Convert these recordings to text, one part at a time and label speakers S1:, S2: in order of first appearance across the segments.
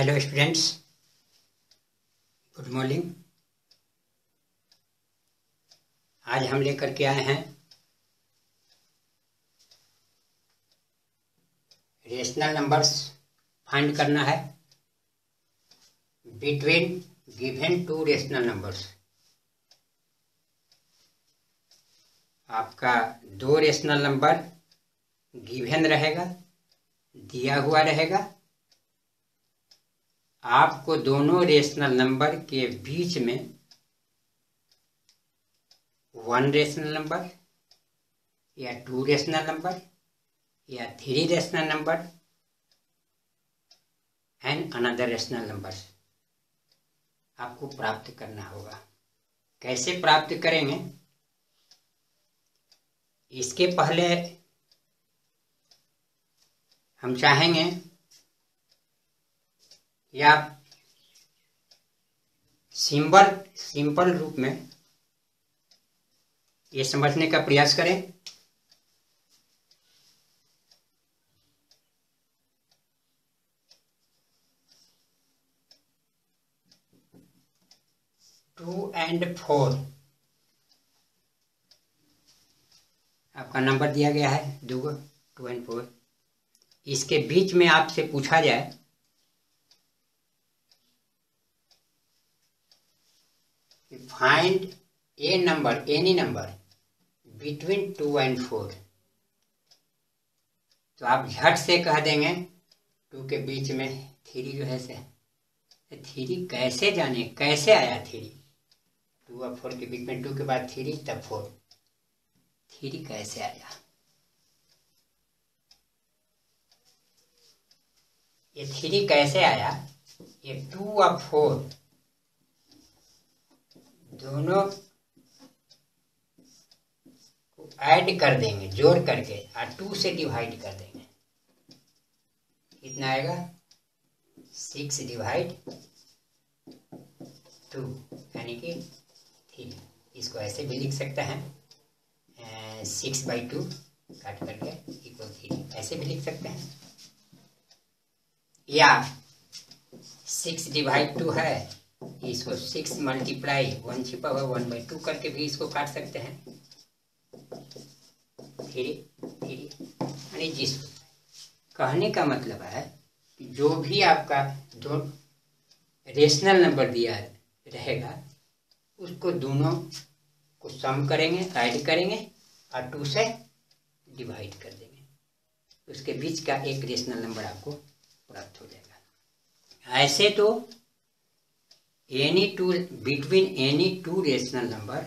S1: Hello students, good morning. आज हम लेकर के आए हैं रेशनल नंबर्स फाइंड करना है between given two rational numbers. आपका दो रेशनल नंबर गिवन रहेगा, दिया हुआ रहेगा। आपको दोनों रेशनल नंबर के बीच में वन रेशनल नंबर या टू रेशनल नंबर या three rational number and another rational number आपको प्राप्त करना होगा। कैसे प्राप्त करेंगे, इसके पहले हम चाहेंगे या सिंपल रूप में ये समझने का प्रयास करें। टू एंड फोर आपका नंबर दिया गया है, दो 2 और 4। इसके बीच में आपसे पूछा जाए फाइंड ए नंबर, एनी नंबर बिटवीन 2 और 4, तो आप झट से कह देंगे 2 के बीच में 3 जो है से 3 कैसे जाने, कैसे आया 3? 2 और 4 के बीच में 2 के बाद 3 तब 4, 3 कैसे आया? ये 3 कैसे आया? ये 2 और 4 दोनों को ऐड कर देंगे, जोड़ करके, और 2 से डिवाइड कर देंगे। कितना आएगा? 6 डिवाइड 2 यानी कि 3। इसको ऐसे भी लिख सकते हैं 6/2 काट करके इक्वल 3, ऐसे भी लिख सकते हैं। या 6 डिवाइड 2 है, इसको 6 मल्टीप्लाई 1 छिपा हुआ 1/2 करके भी इसको काट सकते हैं। 3 यानी जिस कहने का मतलब है कि जो भी आपका दो रेशनल नंबर दिया रहेगा उसको दोनों को सम करेंगे, ऐड करेंगे और 2 से डिवाइड कर देंगे, उसके बीच का एक रेशनल नंबर आपको प्राप्त हो जाएगा। ऐसे तो between any two rational number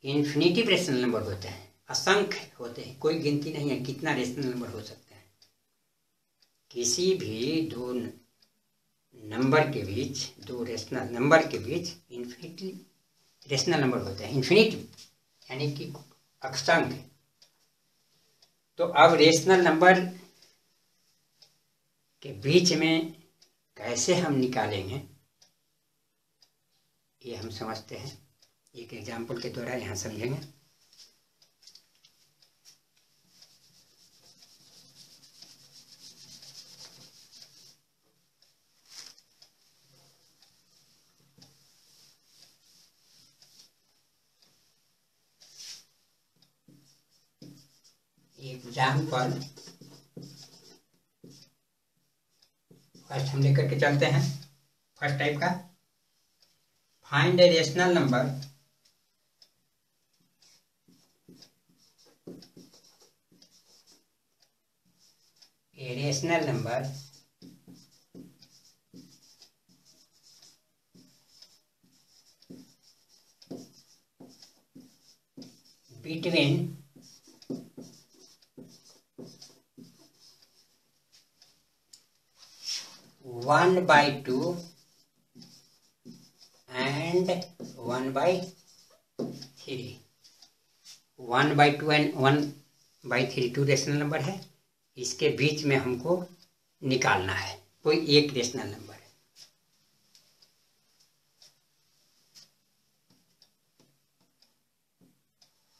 S1: infinitive rational number होते हैं, असंख्य होते हैं, कोई गिनती नहीं है कितना रेशनल नंबर हो सकते हैं। किसी भी दो नंबर के बीच, दो रेशनल नंबर के बीच इन्फिनिटी रेशनल नंबर होते हैं, इन्फिनिटिव यानी कि असंख्य। तो अब रेशनल नंबर के बीच में कैसे हम निकालेंगे ये हम समझते हैं, एक एग्जाम्पल के द्वारा यहाँ समझेंगे। एग्जाम्पल फर्स्ट हम लेकर के चलते हैं। फर्स्ट टाइप का, find a rational number between 1/2 and 1/3। 1/2 and 1/3 two rational number है, इसके बीच में हमको निकालना है कोई एक रेशनल नंबर।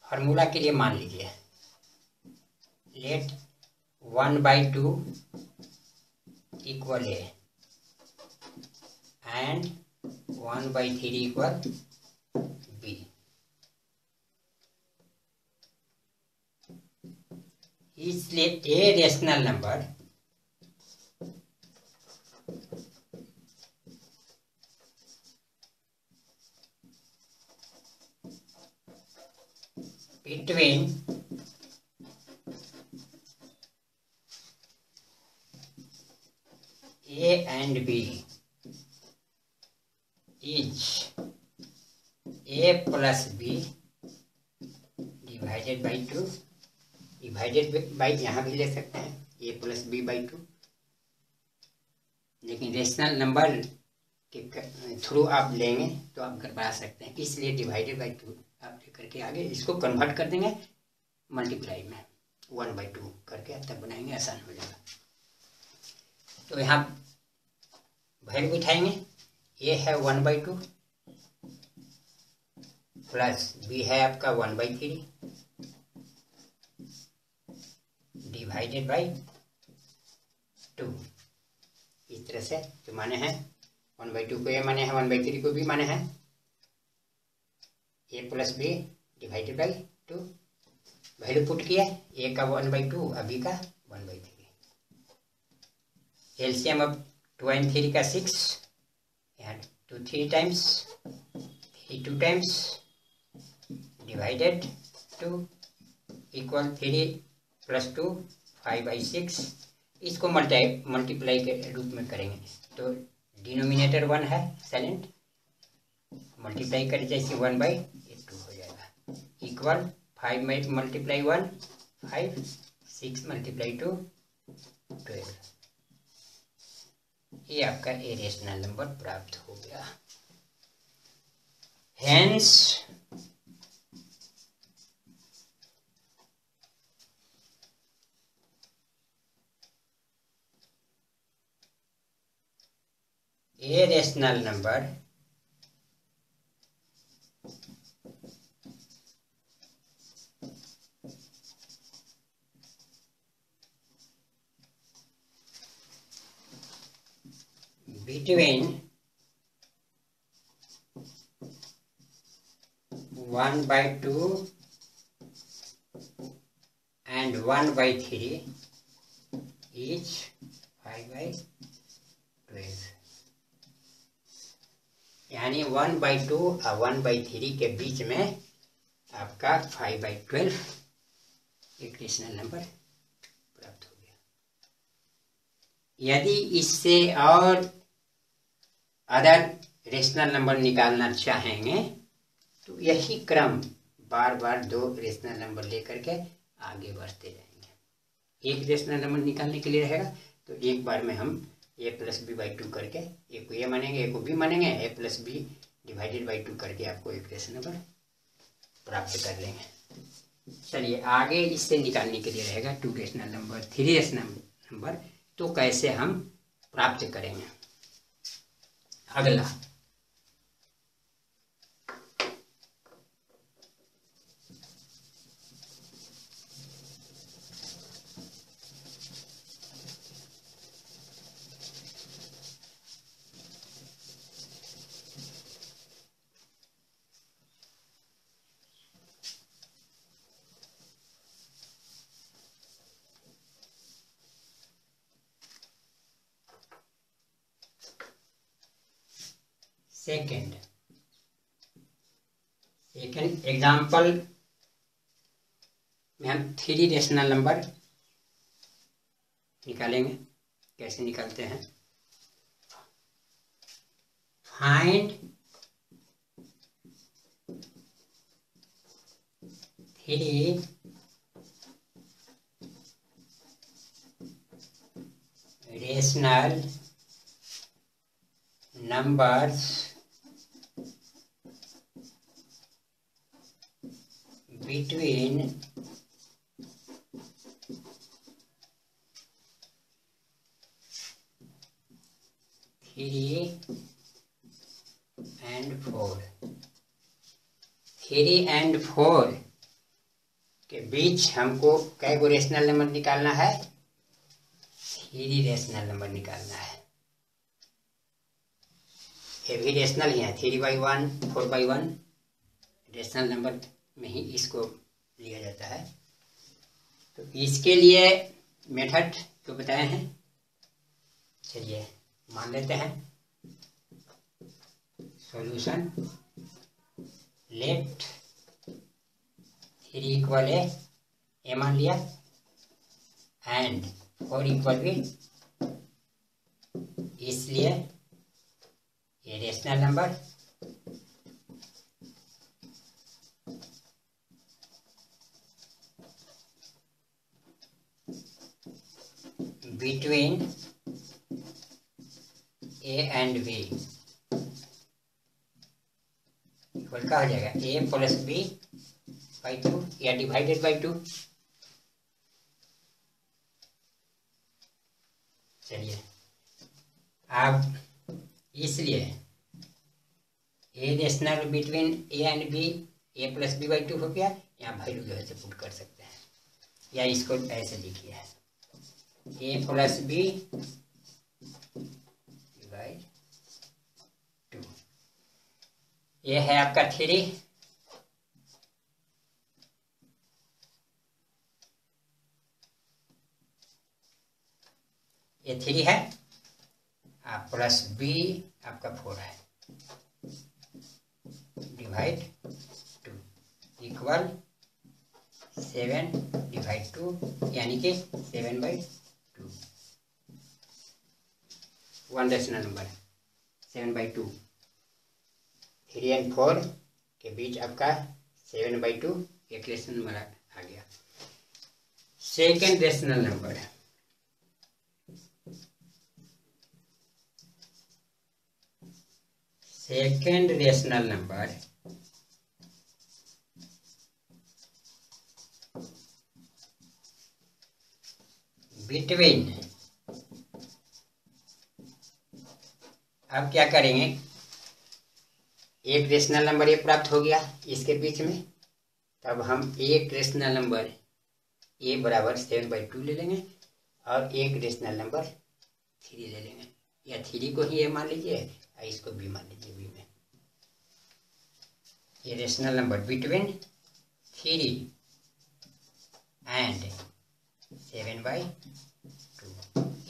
S1: फार्मूला के लिए मान लीजिए लेट 1/2 इक्वल है एंड 1/3 इक्वल बी। इसलिए a rational number between A and B is A plus B divided by 2, divided by यहाँ भी ले सकते हैं A plus B by 2, लेकिन रेशनल नंबर के थ्रू आप लेंगे तो आप कर पा सकते हैं, इसलिए डिवाइडेड बाई 2 आप लेकर के आगे इसको कन्वर्ट कर देंगे मल्टीप्लाई में 1/2 करके तब बनाएंगे, आसान हो जाएगा। तो यहाँ वैल्यू बिठाएंगे, ए है 1/2 प्लस बी है आपका 1/3 डिवाइडेड बाई 2। इस तरह से जो माने हैं 1/2 को ए माने हैं, 1/3 को भी माने हैं, A plus B divided by 2। Value put किया, ए का 1/2 और बी का 1/3। एलसीएम अब 2 and 3 का 6, यहाँ 2 3 टाइम्स, 3 2 टाइम्स डिवाइडेड 2 इक्वल 3 + 2 5/6। इसको मल्टीप्लाई के रूप में करेंगे तो डिनोमिनेटर 1 है साइलेंट, मल्टीप्लाई करें जैसे 1/2 हो जाएगा इक्वल 5 × 1 5, 6 × 2 12। ये आपका ए रेशनल नंबर प्राप्त हो गया। Hence A rational number between 1/2 and 1/3 is 5/12, यानी 1/2 और 1/3 के बीच में आपका 5/12 एक रेशनल नंबर प्राप्त हो गया। यदि इससे और अदर रेशनल नंबर निकालना चाहेंगे तो यही क्रम बार बार 2 रेशनल नंबर लेकर के आगे बढ़ते जाएंगे। एक रेशनल नंबर निकालने के लिए रहेगा तो एक बार में हम a + b/2 करके एक को a मानेंगे, एक को b मानेंगे, a + b डिवाइडेड बाई 2 करके आपको एक रेशनल नंबर प्राप्त कर लेंगे। चलिए आगे इससे निकालने के लिए रहेगा 2 रेशनल नंबर, 3 रेशनल नंबर, तो कैसे हम प्राप्त करेंगे। अगला सेकेंड एग्जाम्पल में हम 3 रेशनल नंबर निकालेंगे। कैसे निकालते हैं, find 3 rational numbers between 3 and 4। 3 and 4 के बीच हमको कै गो रेशनल नंबर निकालना है, 3 रेशनल नंबर निकालना है। ये भी रेशनल ही है, 3/1 4/1 रेशनल नंबर में ही इसको लिया जाता है। तो इसके लिए मेथड जो बताए हैं, चलिए मान लेते हैं। सॉल्यूशन लेट 3 इक्वल ए मान लिया एंड 4 इक्वल बी, इसलिए ये rational number between A and B equal का हो जाएगा ए प्लस बी बाई 2 या डिवाइडेड बाई 2। चलिए अब इसलिए a rational between A and B A plus B by 2 हो गया। यहाँ वैल्यू जो है से पुट कर सकते हैं, या इसको ऐसे लिखिए ए प्लस बी डिवाइड 2। ये है आपका 3, ये 3 है आप प्लस बी आपका 4 है डिवाइड 2 इक्वल 7 डिवाइड 2 यानी कि 7/2 वन रेशनल नंबर 7/2। 3 एंड 4 के बीच आपका 7/2 एक रेशनल नंबर आ गया। सेकेंड रेशनल नंबर बिटवीन, अब क्या करेंगे, एक रेशनल नंबर ये प्राप्त हो गया इसके बीच में, तब हम एक रेशनल नंबर ए बराबर 7/2 ले लेंगे और एक रेशनल नंबर 3 ले लेंगे, या 3 को ही ए मान लीजिए और इसको बी मान लीजिए बी में। ये रेशनल नंबर बिटवीन 3 एंड 7/2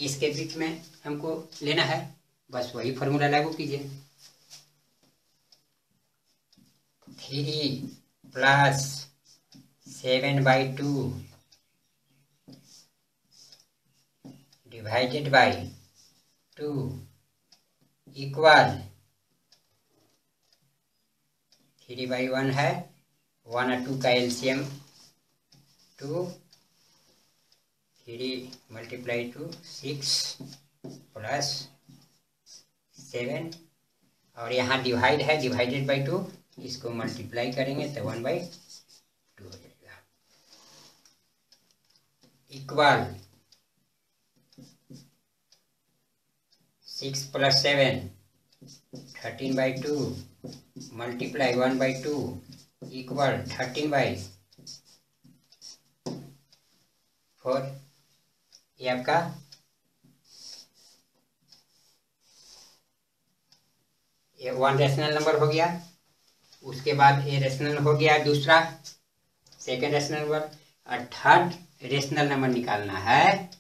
S1: इसके बीच में हमको लेना है, बस वही फॉर्मूला लागू कीजिए। 3 प्लस 7/2 डिवाइडेड बाई 2 इक्वल 3/1 है, 1 और 2 का एलसीएम 2, 3 मल्टीप्लाई 2 6 प्लस 7 और यहाँ डिवाइड है, डिवाइडेड बाई 2 इसको मल्टीप्लाई करेंगे तो 1/2 हो जाएगा इक्वल 6 प्लस 7 13/2 मल्टीप्लाई 1/2 इक्वल 13/4। ये आपका ये वन रेशनल नंबर हो गया। उसके बाद ए रेशनल हो गया दूसरा, सेकेंड रेशनल नंबर, और थर्ड रेशनल नंबर निकालना है।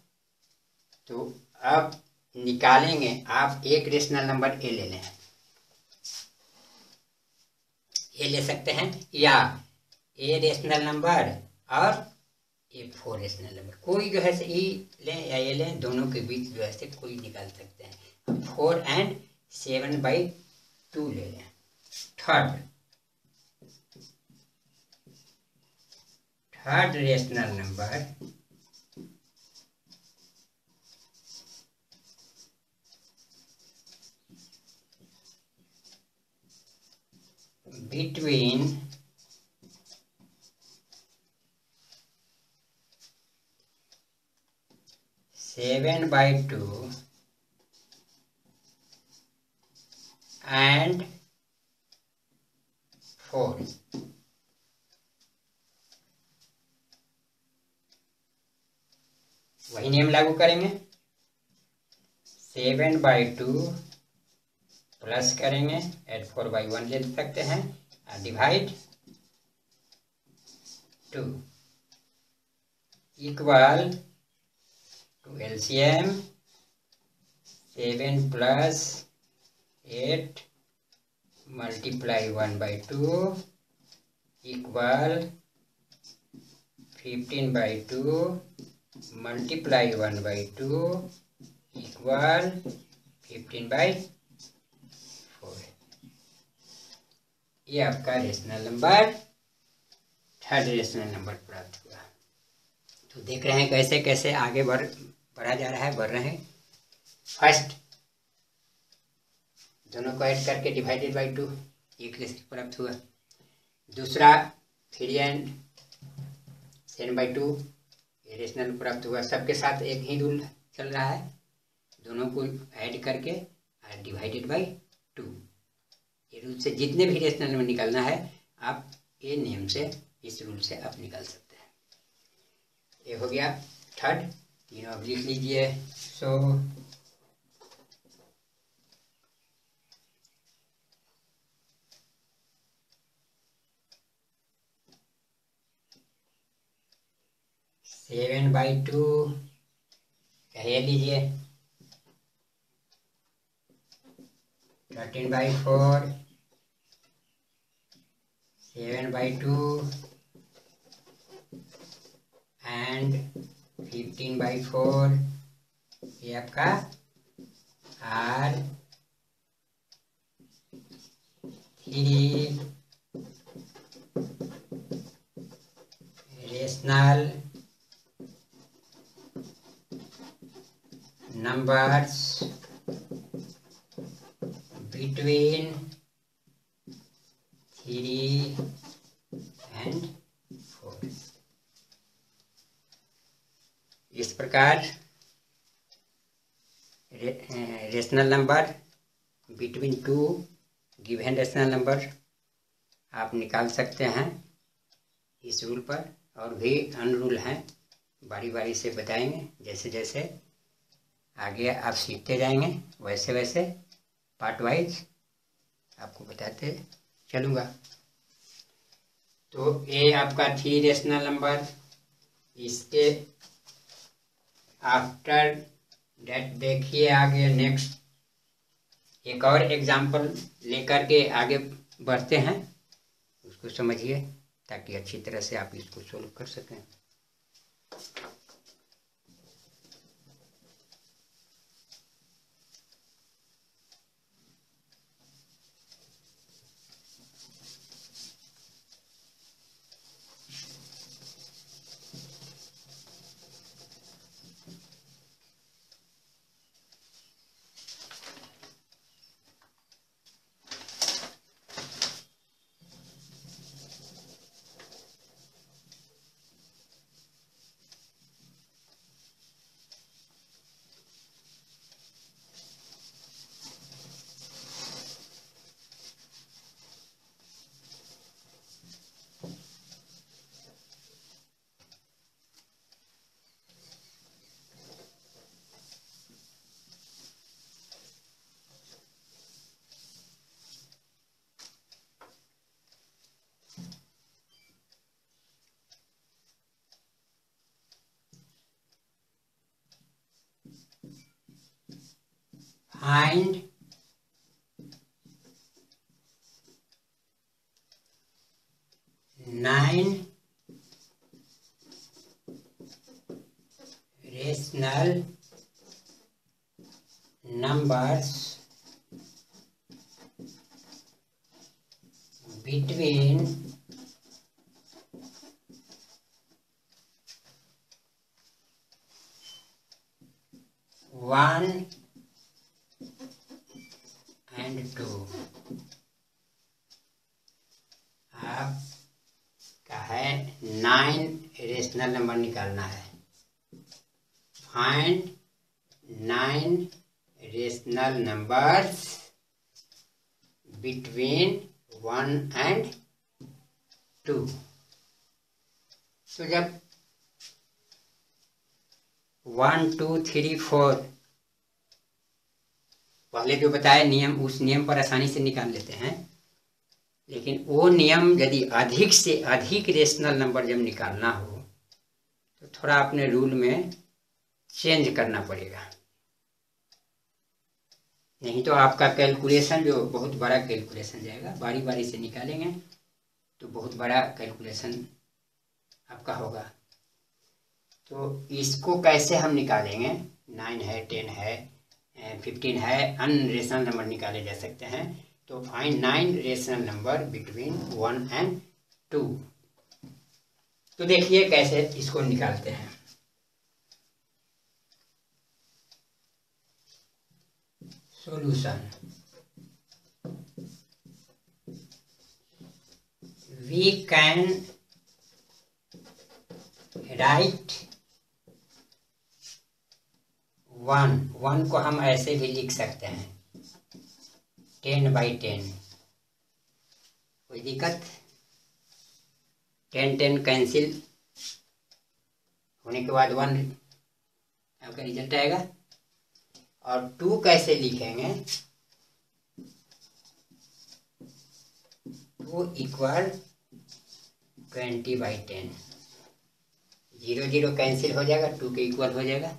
S1: तो अब निकालेंगे, आप एक रेशनल नंबर ए ले लें, ए ले सकते हैं, या ए रेशनल नंबर और ए 4 रेशनल नंबर, कोई जो है से ई लें या ए लें, दोनों के बीच जो है से कोई निकाल सकते हैं। 4 एंड 7/2 ले लें। Third rational number between 7/2 and 4। वही नियम लागू करेंगे, 7/2 प्लस करेंगे, एड 4/1 ले सकते हैं, और divide 2 equal to LCM 7 plus 8 multiply 1/2 equal 15/2 multiply 1/2 equal 15/4। ये आपका rational number, third rational number प्राप्त हुआ। तो देख रहे हैं कैसे कैसे आगे बढ़ा जा रहा है, बढ़ रहे हैं। फर्स्ट दोनों को ऐड करके डिवाइडेड बाई 2 एक रेशनल प्राप्त हुआ। दूसरा 3 एंड 7/2 ये रेशनल प्राप्त हुआ। सबके साथ एक ही रूल चल रहा है, दोनों को ऐड करके और डिवाइडेड बाई 2। ये रूल से जितने भी रेशनल में निकालना है आप ये नियम से, इस रूल से आप निकाल सकते हैं। ये हो गया थर्ड। तीनों अब लिख लीजिए। सो 7/2 कह लीजिए, 13/4 7/2 एंड 15/4 ये आपका R3 rational numbers between 3 and 4। इस प्रकार rational number between 2 given rational number आप निकाल सकते हैं इस रूल पर। और भी अन्य रूल हैं, बारी बारी से बताएंगे। जैसे जैसे आगे आप सीखते जाएंगे वैसे वैसे पार्ट वाइज आपको बताते चलूँगा। तो ये आपका 3 रेशनल नंबर। इसके आफ्टर डेट देखिए आगे नेक्स्ट एक और एग्जाम्पल लेकर के आगे बढ़ते हैं, उसको समझिए ताकि अच्छी तरह से आप इसको सोल्व कर सकें। Find nine rational numbers between 1 and 2। आपका है 9 रेशनल नंबर निकालना है। Find 9 rational numbers between 1 and 2। तो जब 1 2 3 4 पहले जो बताया नियम, उस नियम पर आसानी से निकाल लेते हैं, लेकिन वो नियम यदि अधिक से अधिक रेशनल नंबर जब निकालना हो तो थोड़ा अपने रूल में चेंज करना पड़ेगा, नहीं तो आपका कैलकुलेशन जो बहुत बड़ा कैलकुलेशन जाएगा। बारी बारी से निकालेंगे तो बहुत बड़ा कैलकुलेशन आपका होगा। तो इसको कैसे हम निकालेंगे? 9 है, 10 है, 15 है, अनरेशनल नंबर निकाले जा सकते हैं। तो find 9 rational number between 1 and 2। तो देखिए कैसे इसको निकालते हैं। सॉल्यूशन, वी कैन राइट 1 को हम ऐसे भी लिख सकते हैं 10/10। कोई दिक्कत? 10 कैंसिल होने के बाद 1 आपका रिजल्ट आएगा। और 2 कैसे लिखेंगे? 2 इक्वल 20/10। 0 0 कैंसिल हो जाएगा, 2 के इक्वल हो जाएगा।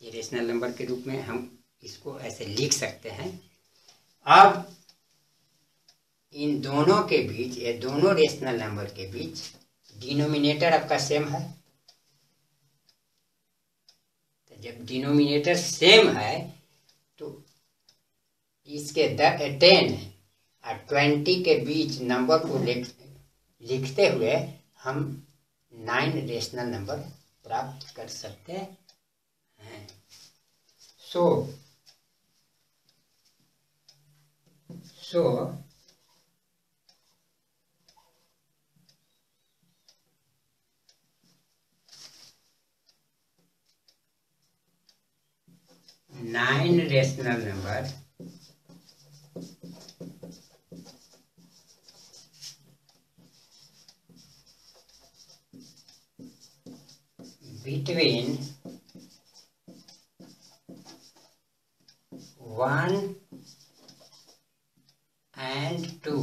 S1: ये रेशनल नंबर के रूप में हम इसको ऐसे लिख सकते हैं। अब इन दोनों के बीच, ये दोनों रेशनल नंबर के बीच डिनोमिनेटर आपका सेम है। तो जब डिनोमिनेटर सेम है तो इसके 10 और 20 के बीच नंबर को लिखते हुए हम 9 रेशनल नंबर प्राप्त कर सकते हैं। सो 9 rational number between 1 and 2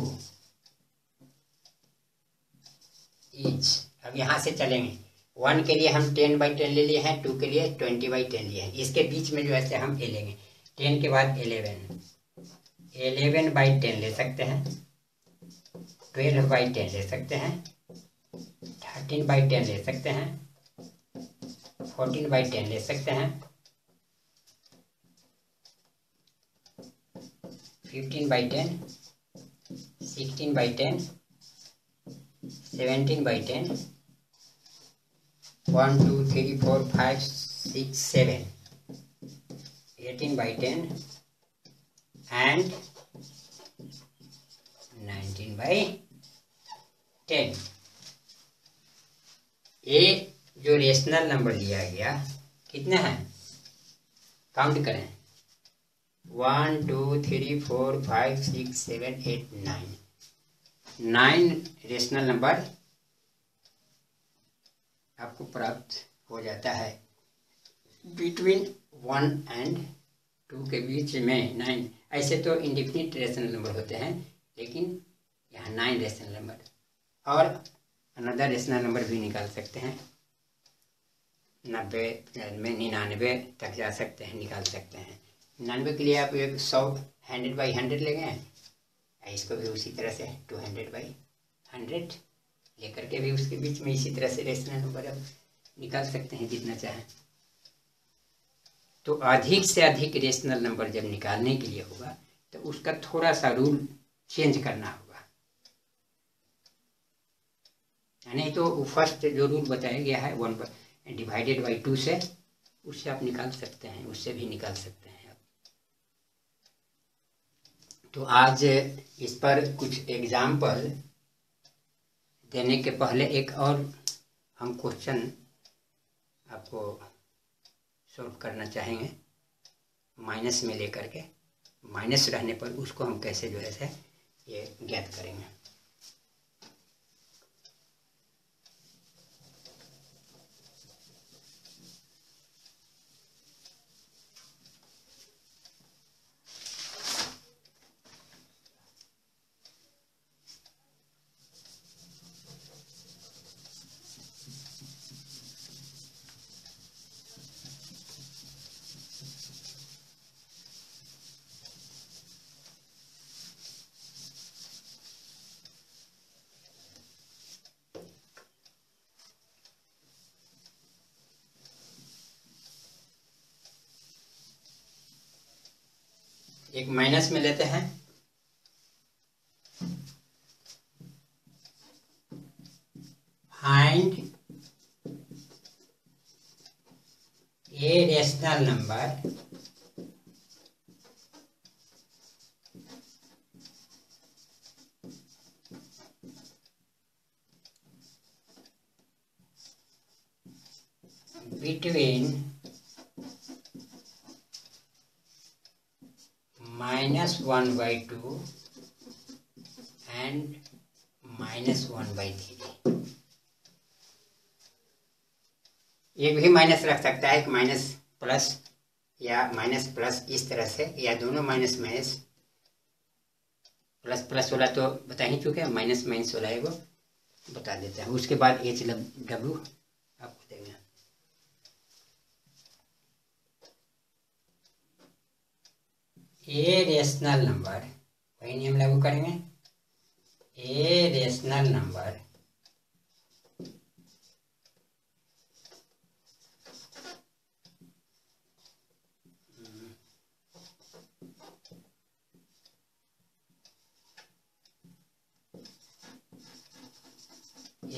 S1: each। अब यहाँ से चलेंगे। 1 के लिए हम 10/10 ले लिए हैं, 2 के लिए 20/10 लिए हैं। इसके बीच में जो ऐसे हम ए लेंगे, 10 के बाद 11/10 ले सकते हैं, 12/10 ले सकते हैं, 13/10 ले सकते हैं, 14/10 ले सकते हैं, 15/10, 16/10, 17/10, 1 2 3 4 5 6 7, 18/10 and 19/10। ये जो रेशनल नंबर लिया गया कितने हैं? काउंट करें। 1 2 3 4 5 6 7 8 9। 9 रेशनल नंबर आपको प्राप्त हो जाता है। बिटवीन 1 and 2 के बीच में 9। ऐसे तो इंडिफिनिट रेशनल नंबर होते हैं, लेकिन यहाँ 9 रेशनल नंबर। और अनदर रेशनल नंबर भी निकाल सकते हैं, 90 में 99 तक जा सकते हैं, निकाल सकते हैं। 99 के लिए आप 100 100/100 लेंगे, इसको भी उसी तरह से 200/100 लेकर के भी उसके बीच में इसी तरह से रेशनल नंबर आप निकाल सकते हैं जितना चाहें। तो अधिक से अधिक रेशनल नंबर जब निकालने के लिए होगा तो उसका थोड़ा सा रूल चेंज करना होगा, नहीं तो फर्स्ट जो रूल बताया गया है 1/2 से, उससे आप निकाल सकते हैं, उससे भी निकाल सकते हैं आप। तो आज इस पर कुछ एग्जाम्पल देने के पहले एक और हम क्वेश्चन आपको सॉल्व करना चाहेंगे, माइनस में लेकर के। माइनस रहने पर उसको हम कैसे जो है ये ज्ञात करेंगे। एक माइनस में लेते हैं। Find a rational number between -1/2 and -1/3। एक भी माइनस रख सकता है, एक माइनस प्लस या माइनस प्लस इस तरह से, या दोनों माइनस माइनस प्लस प्लस वाला तो बता ही चुके हैं, माइनस माइनस वाला है वो बता देते हैं। उसके बाद HW आपको देंगे। ए रेशनल नंबर, वही नियम लागू करेंगे। ए rational number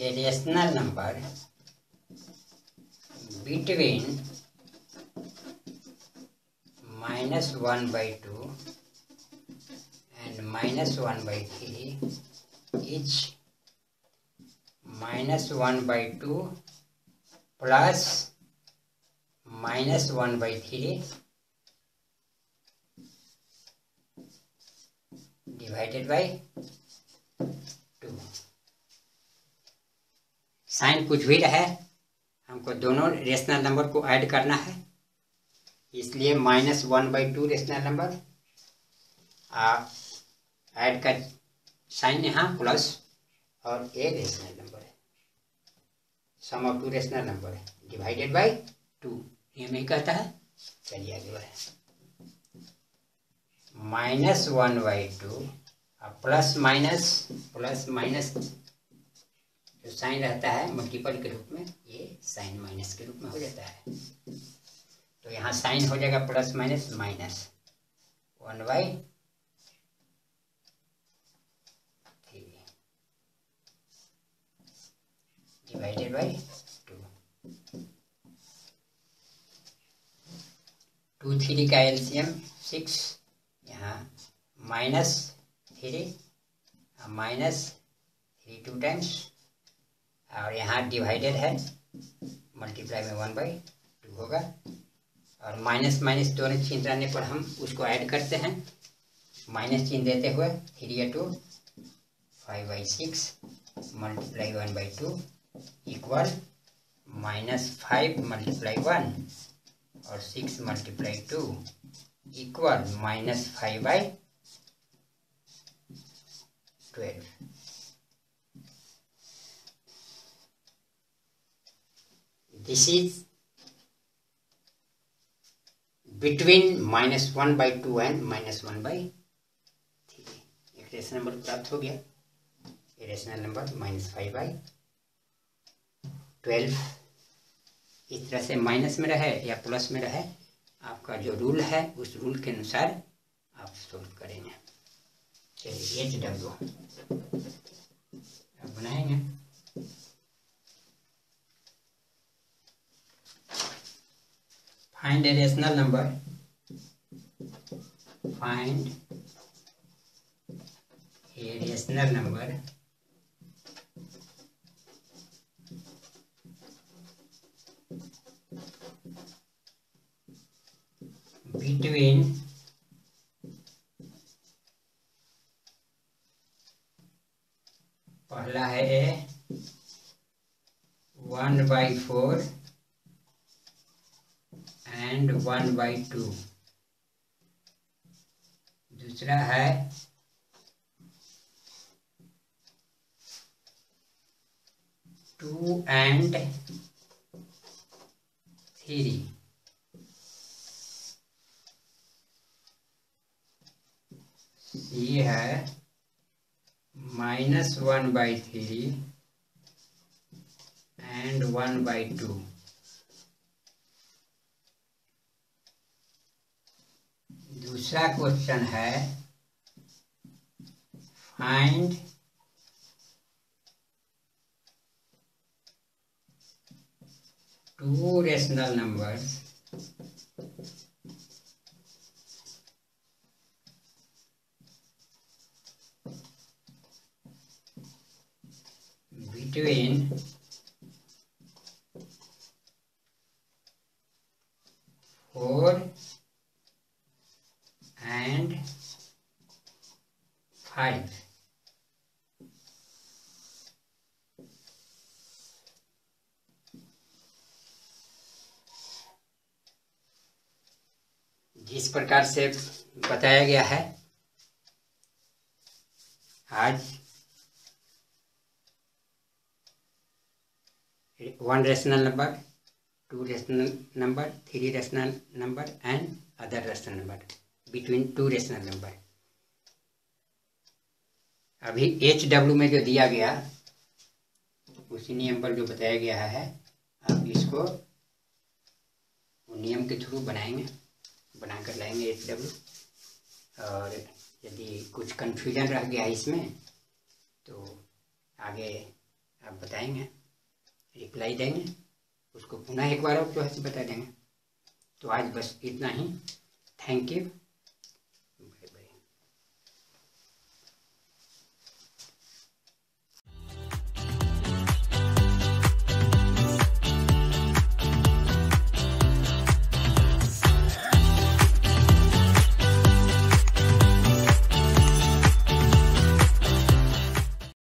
S1: a rational number between -1/2 and -1/3 is -1/2 plus -1/3 divided by 2। Sign कुछ भी रहे, हमको दोनों रेशनल नंबर को ऐड करना है, इसलिए -1/2 रेशनल नंबर ऐड कर साइन यहाँ प्लस, और ए रेशनल नंबर है, सम ऑफ टू रेशनल नंबर है, डिवाइडेड बाय 2। ये नहीं कहता है। चलिए आगे बढ़े। -1/2 प्लस माइनस जो साइन रहता है मल्टीपल के रूप में, ये साइन माइनस के रूप में हो जाता है। तो यहाँ साइन हो जाएगा plus minus minus 1/3 divided by 2। 2 3 का एलसीएम 6, यहाँ -3 2 टाइम्स, और यहाँ डिवाइडेड है, मल्टीप्लाई में 1/2 होगा, और माइनस माइनस दोनों चिन्ह रहने पर हम उसको ऐड करते हैं, माइनस चिन्ह देते हुए 3 या 2 5/6 मल्टीप्लाई 1/2 इक्वल -5 मल्टीप्लाई 1 और 6 multiply 2 equal -5/12। This is between -1/2 and -1/3। एक रेशनल नंबर प्राप्त हो गया। ये रेशनल नंबर -5/12 इस तरह से माइनस में रहे या प्लस में रहे, आपका जो रूल है उस रूल के अनुसार आप सोल्व करेंगे। चलिए HW अब बनाएंगे। Find a rational number. Find a rational number between पहला है A 1/4 and 1/2, दूसरा है 2 and 3, ये है -1/3 and 1/2, दूसरा क्वेश्चन है find two rational numbers between 4 and 5. जिस प्रकार से बताया गया है आज 1 rational number, 2 rational number, 3 rational number and other rational number between 2 rational number. अभी HW में जो दिया गया उसी नियम पर जो बताया गया है, आप इसको नियम के थ्रू बनाकर लाएंगे HW। और यदि कुछ कन्फ्यूजन रह गया इसमें तो आगे आप बताएंगे, रिप्लाई देंगे, उसको पुनः एक बार और जो है बता देंगे। तो आज बस इतना ही। Thank you.